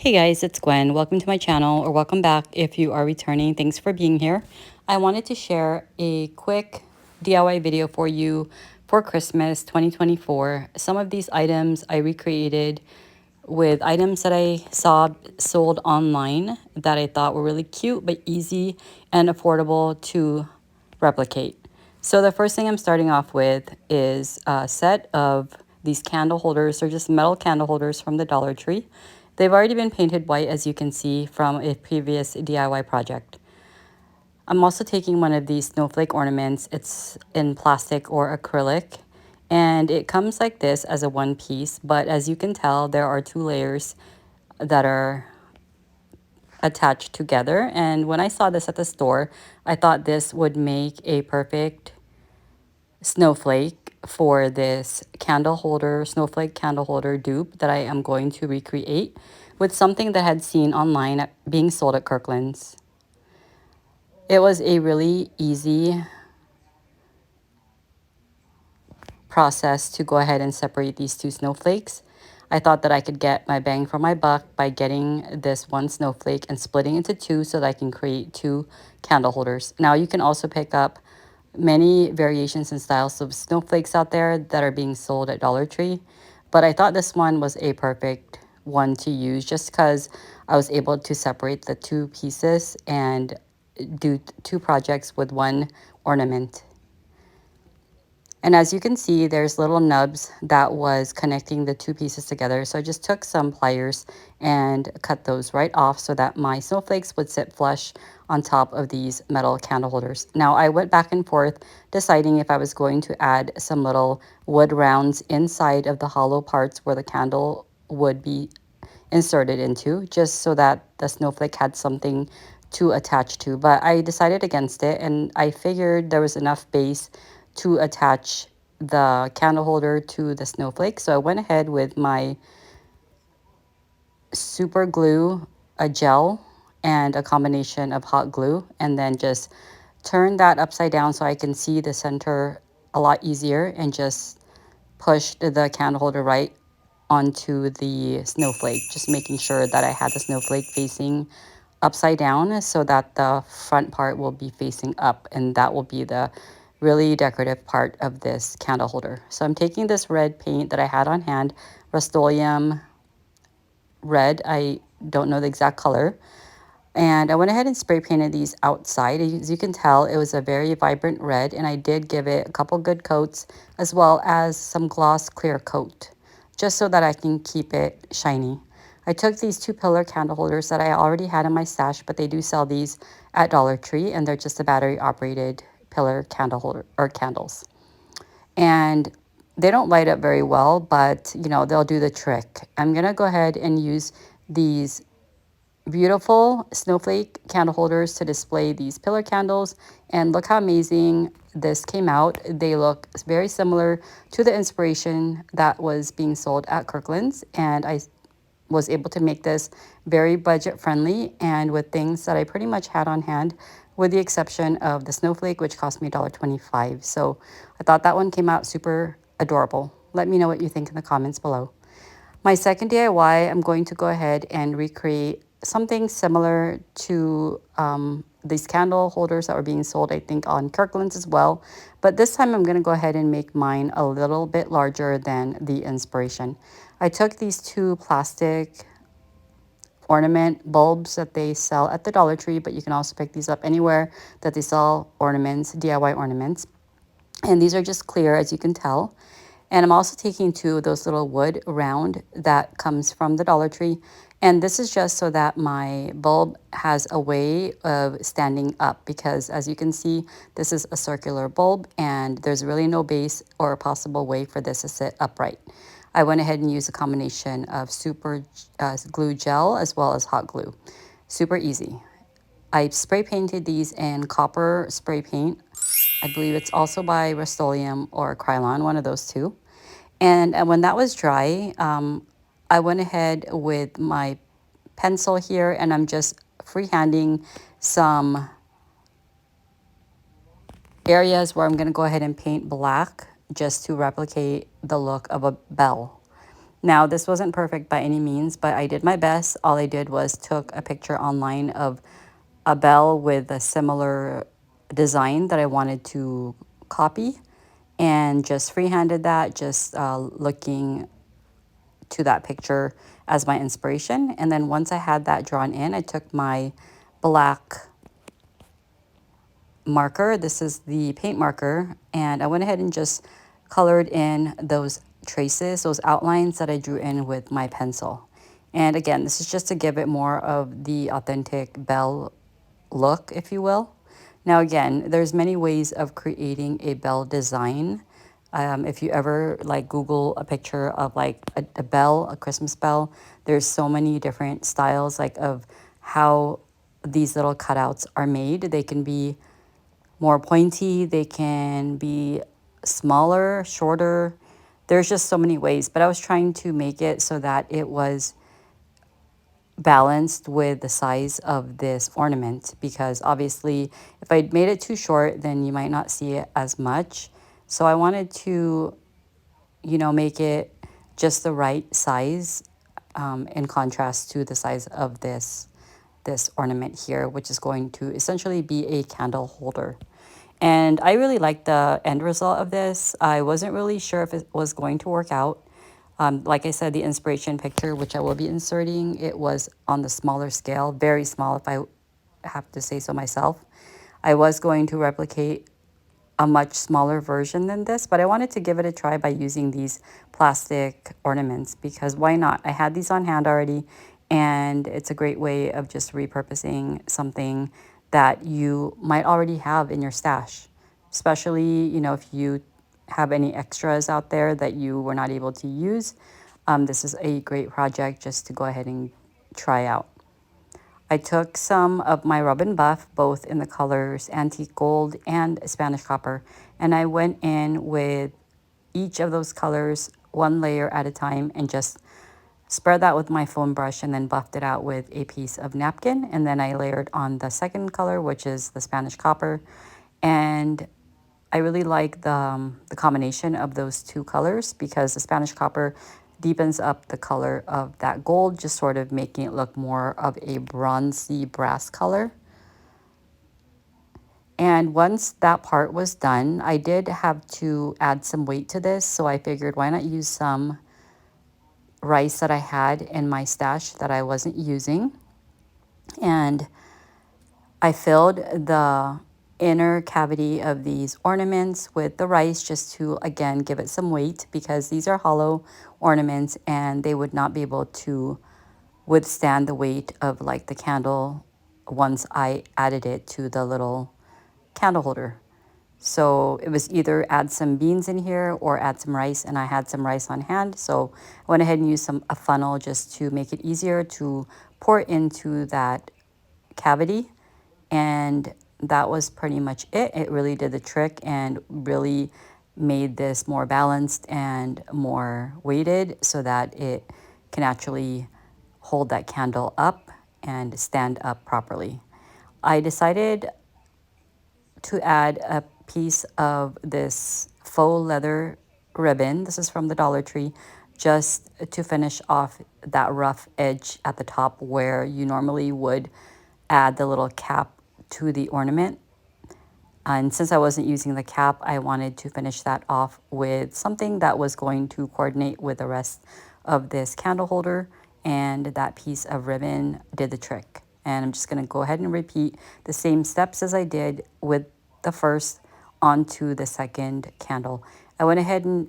Hey guys, it's Gwen. Welcome to my channel, or welcome back if you are returning. Thanks for being here. I wanted to share a quick DIY video for you for Christmas 2024. Some of these items I recreated with items that I saw sold online that I thought were really cute but easy and affordable to replicate. So the first thing I'm starting off with is a set of these candle holders. They're just metal candle holders from the Dollar Tree. They've already been painted white, as you can see from a previous DIY project. I'm also taking one of these snowflake ornaments. It's in plastic or acrylic, and it comes like this as a one piece, but as you can tell, there are two layers that are attached together. And when I saw this at the store, I thought this would make a perfect snowflake for this candle holder, snowflake candle holder dupe that I am going to recreate with something that I had seen online being sold at Kirkland's. It was a really easy process to go ahead and separate these two snowflakes. I thought that I could get my bang for my buck by getting this one snowflake and splitting into two so that I can create two candle holders. Now you can also pick up many variations and styles of snowflakes out there that are being sold at Dollar Tree, but I thought this one was a perfect one to use just because I was able to separate the two pieces and do two projects with one ornament. And as you can see, there's little nubs that was connecting the two pieces together. So I just took some pliers and cut those right off so that my snowflakes would sit flush on top of these metal candle holders. Now I went back and forth deciding if I was going to add some little wood rounds inside of the hollow parts where the candle would be inserted into, just so that the snowflake had something to attach to. But I decided against it, and I figured there was enough base to attach the candle holder to the snowflake. So I went ahead with my super glue, a gel, and a combination of hot glue, and then just turn that upside down so I can see the center a lot easier, and just pushed the candle holder right onto the snowflake, just making sure that I had the snowflake facing upside down so that the front part will be facing up, and that will be the really decorative part of this candle holder. So I'm taking this red paint that I had on hand, Rust-Oleum red, I don't know the exact color, and I went ahead and spray painted these outside. As you can tell, it was a very vibrant red, and I did give it a couple good coats as well as some gloss clear coat, just so that I can keep it shiny. I took these two pillar candle holders that I already had in my stash, but they do sell these at Dollar Tree, and they're just a battery operated pillar candle holder or candles. And they don't light up very well, but you know, they'll do the trick. I'm gonna go ahead and use these beautiful snowflake candle holders to display these pillar candles, and look how amazing this came out. They look very similar to the inspiration that was being sold at Kirkland's, and I was able to make this very budget friendly and with things that I pretty much had on hand, with the exception of the snowflake, which cost me $1.25. So I thought that one came out super adorable. Let me know what you think in the comments below. My second DIY, I'm going to go ahead and recreate something similar to these candle holders that were being sold, I think, on Kirkland's as well. But this time I'm going to go ahead and make mine a little bit larger than the inspiration. I took these two plastic ornament bulbs that they sell at the Dollar Tree, but you can also pick these up anywhere that they sell ornaments, DIY ornaments. And these are just clear, as you can tell. And I'm also taking two of those little wood round that comes from the Dollar Tree. And this is just so that my bulb has a way of standing up, because as you can see, this is a circular bulb and there's really no base or a possible way for this to sit upright. I went ahead and used a combination of super glue gel as well as hot glue. Super easy. I spray painted these in copper spray paint. I believe it's also by Rust-Oleum or Krylon, one of those two. And when that was dry, I went ahead with my pencil here, and I'm just freehanding some areas where I'm going to go ahead and paint black just to replicate the look of a bell. Now, this wasn't perfect by any means, but I did my best. All I did was took a picture online of a bell with a similar design that I wanted to copy and just freehanded that, just looking to that picture as my inspiration. And then once I had that drawn in, I took my black marker. This is the paint marker. And I went ahead and just colored in those traces, those outlines that I drew in with my pencil. And again, this is just to give it more of the authentic bell look, if you will. Now again, there's many ways of creating a bell design. If you ever like Google a picture of like a bell, a Christmas bell, there's so many different styles like of how these little cutouts are made. They can be more pointy, they can be smaller, shorter. There's just so many ways, but I was trying to make it so that it was balanced with the size of this ornament, because obviously if I made it too short, then you might not see it as much. So I wanted to, make it just the right size, in contrast to the size of this ornament here, which is going to essentially be a candle holder. And I really like the end result of this. I wasn't really sure if it was going to work out. Like I said, the inspiration picture, which I will be inserting, it was on the smaller scale, very small if I have to say so myself. I was going to replicate a much smaller version than this, but I wanted to give it a try by using these plastic ornaments, because why not? I had these on hand already, and it's a great way of just repurposing something that you might already have in your stash, especially, if you have any extras out there that you were not able to use. This is a great project just to go ahead and try out. I took some of my rub and buff, both in the colors antique gold and Spanish copper, and I went in with each of those colors one layer at a time and just spread that with my foam brush and then buffed it out with a piece of napkin. And then I layered on the second color, which is the Spanish copper. And I really like the combination of those two colors, because the Spanish copper deepens up the color of that gold, just sort of making it look more of a bronzy brass color. And once that part was done, I did have to add some weight to this. So I figured, why not use some rice that I had in my stash that I wasn't using. And I filled the inner cavity of these ornaments with the rice, just to again give it some weight, because these are hollow ornaments and they would not be able to withstand the weight of like the candle once I added it to the little candle holder. So it was either add some beans in here or add some rice, and I had some rice on hand. So I went ahead and used a funnel just to make it easier to pour into that cavity. And that was pretty much it. It really did the trick and really made this more balanced and more weighted so that it can actually hold that candle up and stand up properly. I decided to add a piece of this faux leather ribbon. This is from the Dollar Tree, just to finish off that rough edge at the top where you normally would add the little cap to the ornament. And since I wasn't using the cap, I wanted to finish that off with something that was going to coordinate with the rest of this candle holder, and that piece of ribbon did the trick. And I'm just going to go ahead and repeat the same steps as I did with the first onto the second candle. I went ahead and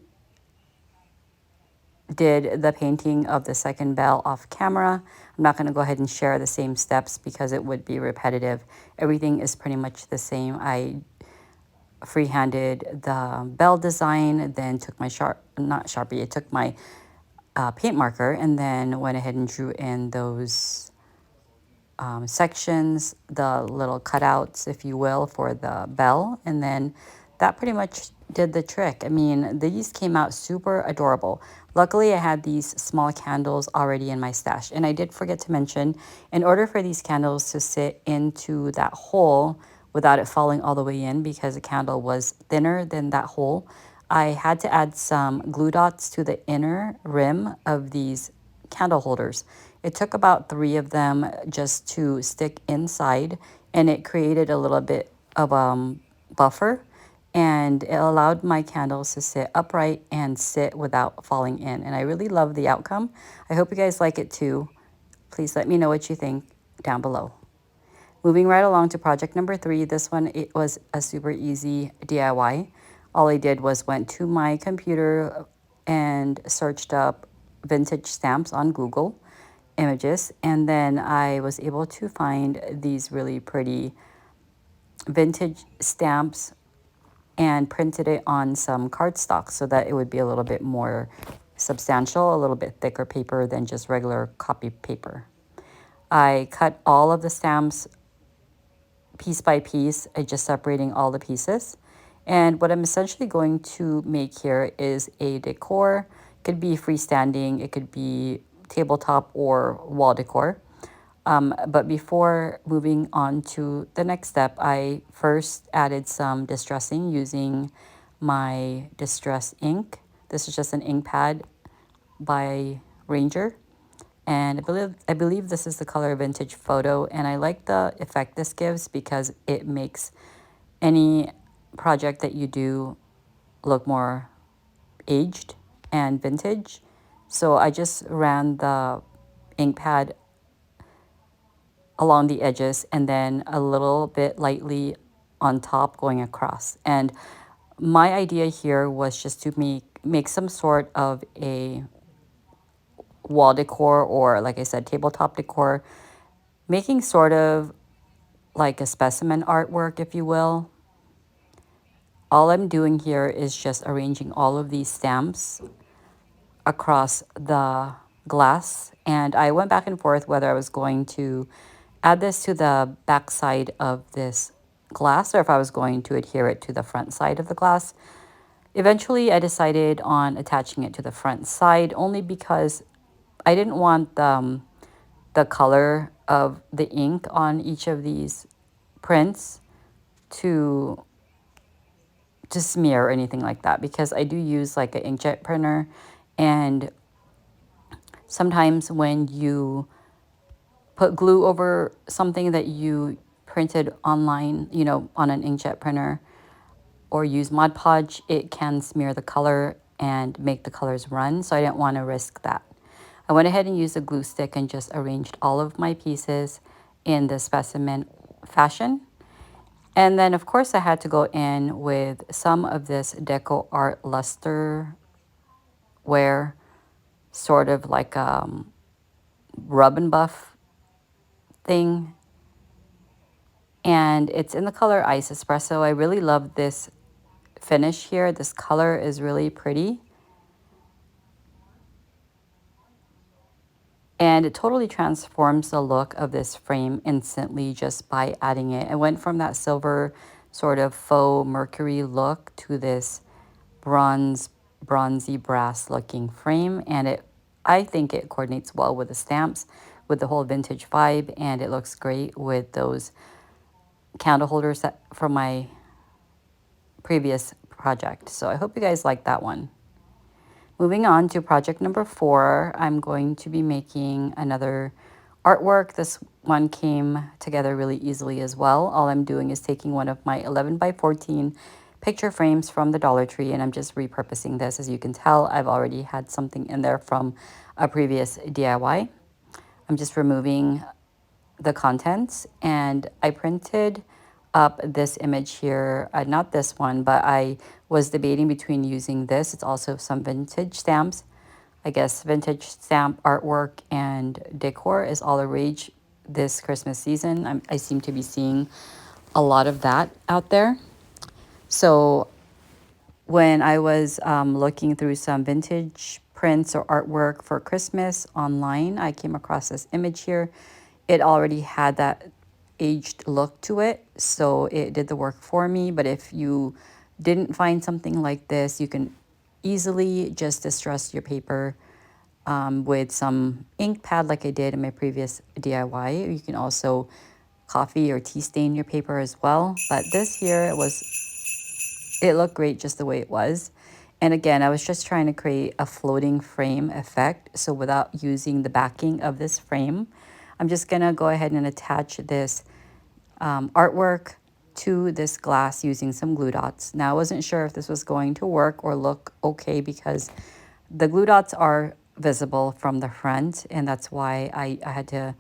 did the painting of the second bell off camera. I'm not going to go ahead and share the same steps because it would be repetitive. Everything is pretty much the same. I freehanded the bell design, then took my not Sharpie, I took my paint marker and then went ahead and drew in those sections, the little cutouts, if you will, for the bell. And then that pretty much did the trick. I mean, these came out super adorable. Luckily, I had these small candles already in my stash. And I did forget to mention, in order for these candles to sit into that hole without it falling all the way in, because the candle was thinner than that hole, I had to add some glue dots to the inner rim of these candle holders. It took about 3 of them just to stick inside, and it created a little bit of buffer, and it allowed my candles to sit upright and sit without falling in. And I really love the outcome. I hope you guys like it too. Please let me know what you think down below. Moving right along to project number 3, this one, it was a super easy DIY. All I did was went to my computer and searched up vintage stamps on Google Images, and then I was able to find these really pretty vintage stamps and printed it on some cardstock so that it would be a little bit more substantial, a little bit thicker paper than just regular copy paper. I cut all of the stamps piece by piece, just separating all the pieces. And what I'm essentially going to make here is a decor. It could be freestanding, it could be tabletop or wall decor. But before moving on to the next step, I first added some distressing using my distress ink. This is just an ink pad by Ranger. And I believe this is the color Vintage Photo, and I like the effect this gives because it makes any project that you do look more aged and vintage. So I just ran the ink pad along the edges and then a little bit lightly on top going across. And my idea here was just to make some sort of a wall decor, or like I said, tabletop decor, making sort of like a specimen artwork, if you will. All I'm doing here is just arranging all of these stamps across the glass, and I went back and forth whether I was going to add this to the back side of this glass or if I was going to adhere it to the front side of the glass. Eventually, I decided on attaching it to the front side only because I didn't want the color of the ink on each of these prints to smear or anything like that, because I do use like an inkjet printer, and sometimes when you put glue over something that you printed online, on an inkjet printer, or use Mod Podge, it can smear the color and make the colors run, so I didn't want to risk that. I went ahead and used a glue stick and just arranged all of my pieces in the specimen fashion. And then, of course, I had to go in with some of this Deco Art Luster wear, sort of like rub and buff thing. And it's in the color Ice Espresso. I really love this finish here. This color is really pretty. And it totally transforms the look of this frame instantly just by adding it. I went from that silver sort of faux mercury look to this bronzy brass looking frame, and I think it coordinates well with the stamps, with the whole vintage vibe, and it looks great with those candle holders from my previous project. So I hope you guys like that one. Moving on to project number 4, I'm going to be making another artwork. This one came together really easily as well. All I'm doing is taking one of my 11 by 14 picture frames from the Dollar Tree, and I'm just repurposing this. As you can tell, I've already had something in there from a previous DIY. I'm just removing the contents, and I printed up this image here, not this one, but I was debating between using this. It's also some vintage stamps. I guess vintage stamp artwork and decor is all the rage this Christmas season. I seem to be seeing a lot of that out there. So when I was looking through some vintage prints or artwork for Christmas online, I came across this image here. It already had that aged look to it, so it did the work for me. But if you didn't find something like this, you can easily just distress your paper with some ink pad like I did in my previous DIY. You can also coffee or tea stain your paper as well. But this here, it looked great just the way it was. And again, I was just trying to create a floating frame effect. So without using the backing of this frame, I'm just gonna go ahead and attach this artwork to this glass using some glue dots. Now I wasn't sure if this was going to work or look okay because the glue dots are visible from the front, and that's why I had to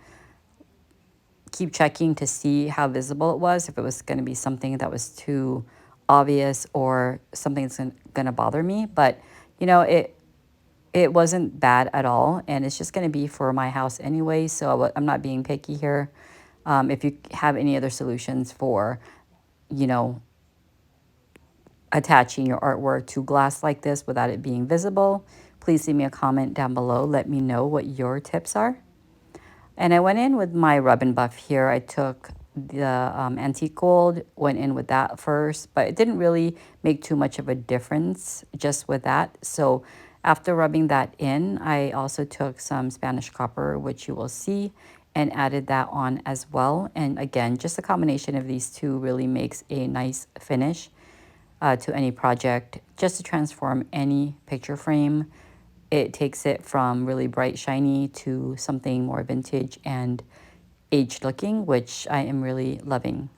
keep checking to see how visible it was, if it was going to be something that was too obvious or something that's going to bother me. But you know, it wasn't bad at all, and it's just going to be for my house anyway, so I'm not being picky here. If you have any other solutions for, you know, attaching your artwork to glass like this without it being visible, please leave me a comment down below. Let me know what your tips are. And I went in with my rub and buff here. I took the antique gold, went in with that first, but it didn't really make too much of a difference just with that. So after rubbing that in, I also took some Spanish copper, which you will see, and added that on as well. And again, just a combination of these two really makes a nice finish to any project, just to transform any picture frame. It takes it from really bright, shiny to something more vintage and aged looking, which I am really loving.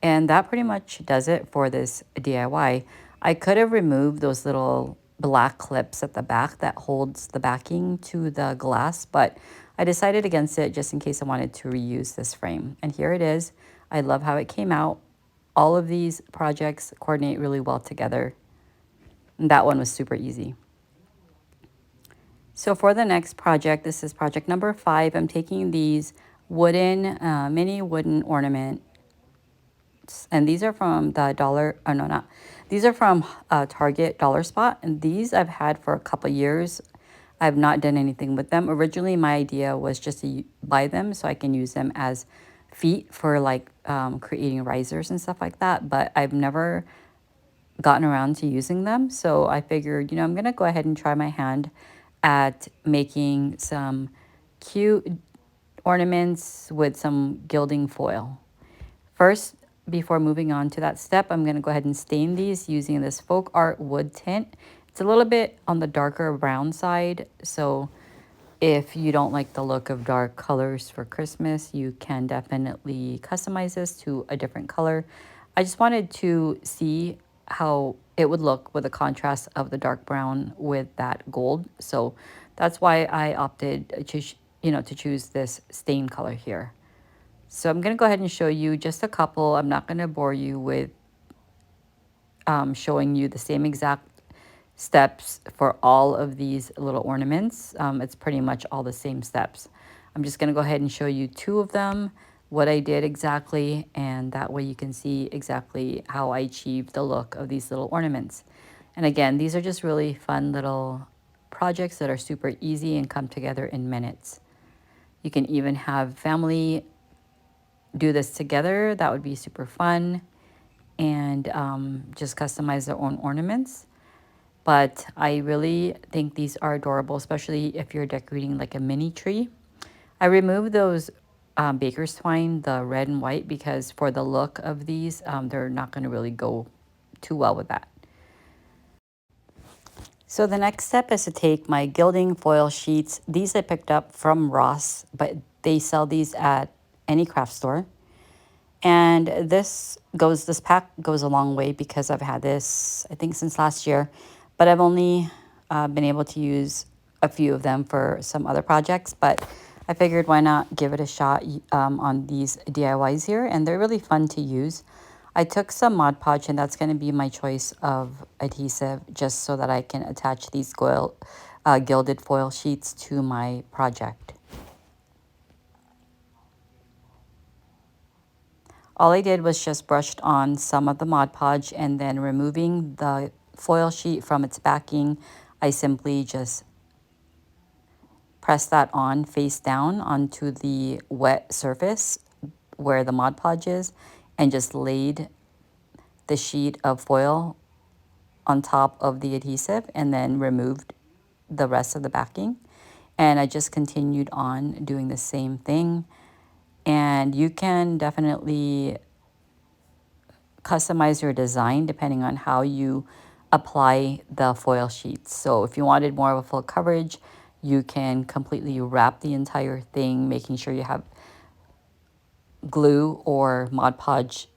And that pretty much does it for this DIY. I could have removed those little black clips at the back that holds the backing to the glass, but I decided against it just in case I wanted to reuse this frame. And here it is. I love how it came out. All of these projects coordinate really well together. And that one was super easy. So for the next project, this is project number 5. I'm taking these mini wooden ornaments, and these are from the dollar, oh no, not, these are from Target Dollar Spot, and these I've had for a couple years. I've not done anything with them. Originally, my idea was just to buy them so I can use them as feet for like creating risers and stuff like that, but I've never gotten around to using them. So I figured, you know, I'm going to go ahead and try my hand at making some cute ornaments with some gilding foil. First, before moving on to that step, I'm going to go ahead and stain these using this Folk Art Wood tint. It's a little bit on the darker brown side, so if you don't like the look of dark colors for Christmas, you can definitely customize this to a different color. I just wanted to see how it would look with the contrast of the dark brown with that gold. So that's why I opted to, to choose this stain color here. So I'm going to go ahead and show you just a couple. I'm not going to bore you with showing you the same exact steps for all of these little ornaments. It's pretty much all the same steps. I'm just going to go ahead and show you 2 of them, what I did exactly, and that way you can see exactly how I achieved the look of these little ornaments. And again, these are just really fun little projects that are super easy and come together in minutes. You can even have family do this together. That would be super fun, and just customize their own ornaments. But I really think these are adorable, especially if you're decorating like a mini tree. I removed those baker's twine, the red and white, because for the look of these, they're not going to really go too well with that. So the next step is to take my gilding foil sheets. These I picked up from Ross, but they sell these at any craft store. And this pack goes a long way because I've had this, I think, since last year, but I've only been able to use a few of them for some other projects, but I figured why not give it a shot on these DIYs here, and they're really fun to use. I took some Mod Podge, and that's going to be my choice of adhesive, just so that I can attach these gilded foil sheets to my project. All I did was just brushed on some of the Mod Podge, and then removing the foil sheet from its backing, I simply just pressed that on face down onto the wet surface where the Mod Podge is, and just laid the sheet of foil on top of the adhesive, and then removed the rest of the backing. And I just continued on doing the same thing. And you can definitely customize your design depending on how you apply the foil sheets. So if you wanted more of a full coverage, you can completely wrap the entire thing, making sure you have glue or Mod Podge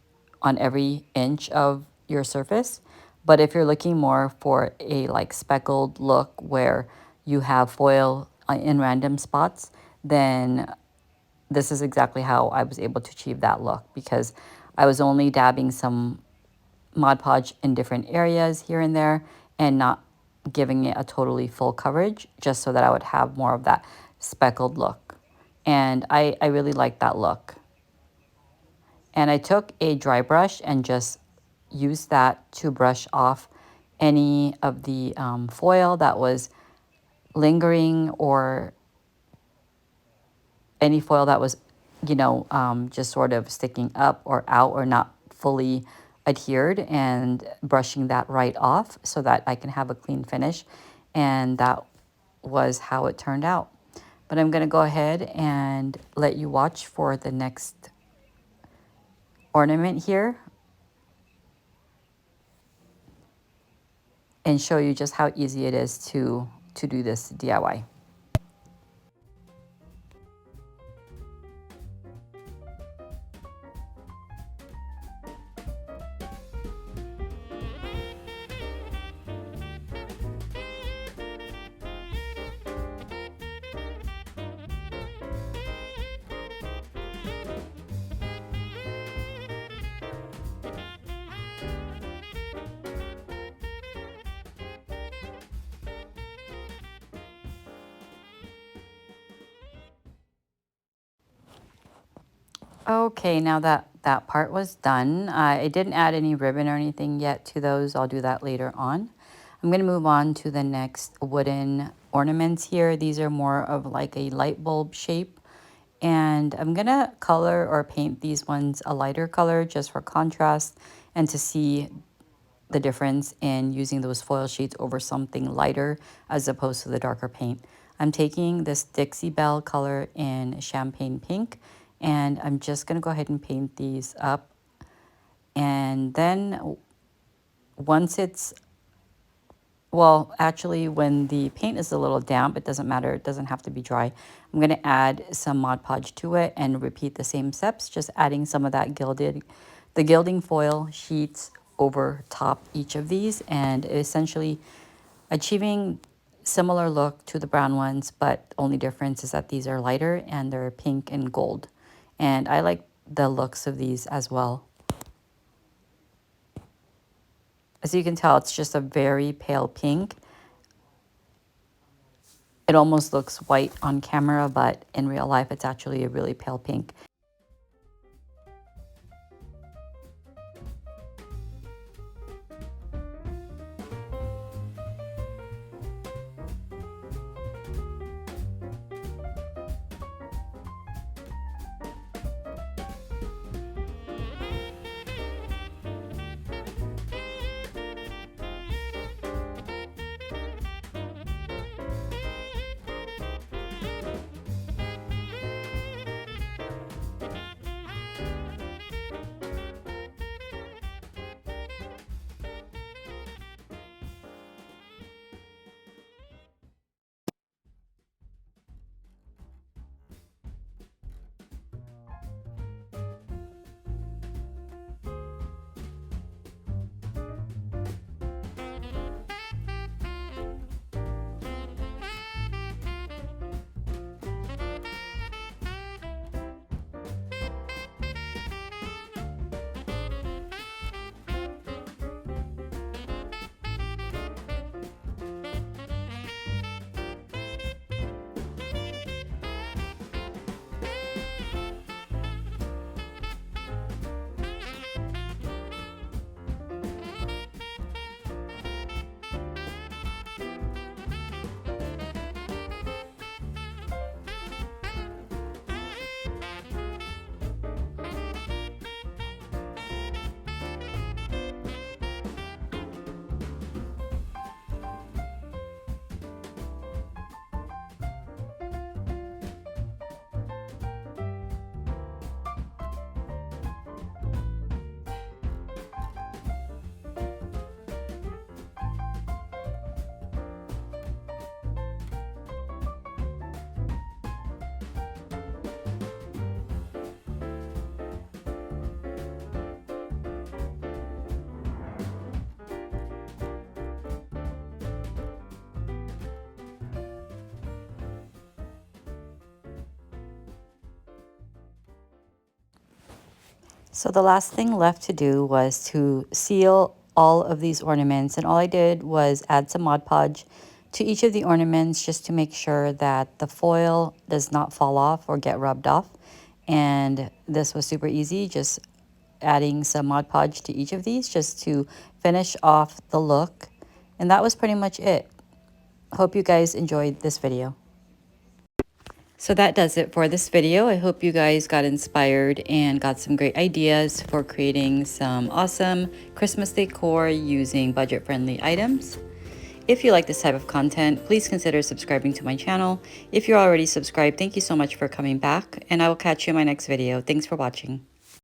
on every inch of your surface. But if you're looking more for a like speckled look where you have foil in random spots, then this is exactly how I was able to achieve that look, because I was only dabbing some Mod Podge in different areas here and there and not giving it a totally full coverage, just so that I would have more of that speckled look. And I really like that look. And I took a dry brush and just used that to brush off any of the foil that was lingering, or any foil that was, just sort of sticking up or out or not fully adhered, and brushing that right off so that I can have a clean finish. And that was how it turned out. But I'm going to go ahead and let you watch for the next ornament here and show you just how easy it is to do this DIY. Okay, now that that part was done, I didn't add any ribbon or anything yet to those. I'll do that later on. I'm going to move on to the next wooden ornaments here. These are more of like a light bulb shape. And I'm going to color or paint these ones a lighter color just for contrast and to see the difference in using those foil sheets over something lighter as opposed to the darker paint. I'm taking this Dixie Belle color in champagne pink, and I'm just going to go ahead and paint these up. And then once it's, well, actually, when the paint is a little damp, it doesn't matter. It doesn't have to be dry. I'm going to add some Mod Podge to it and repeat the same steps, just adding some of that the gilding foil sheets over top each of these, and essentially achieving similar look to the brown ones, but only difference is that these are lighter and they're pink and gold. And I like the looks of these as well. As you can tell, it's just a very pale pink. It almost looks white on camera, but in real life, it's actually a really pale pink. So the last thing left to do was to seal all of these ornaments, and all I did was add some Mod Podge to each of the ornaments just to make sure that the foil does not fall off or get rubbed off. And this was super easy, just adding some Mod Podge to each of these just to finish off the look. And that was pretty much it. Hope you guys enjoyed this video. So that does it for this video. I hope you guys got inspired and got some great ideas for creating some awesome Christmas decor using budget-friendly items. If you like this type of content, please consider subscribing to my channel. If you're already subscribed, thank you so much for coming back, and I will catch you in my next video. Thanks for watching.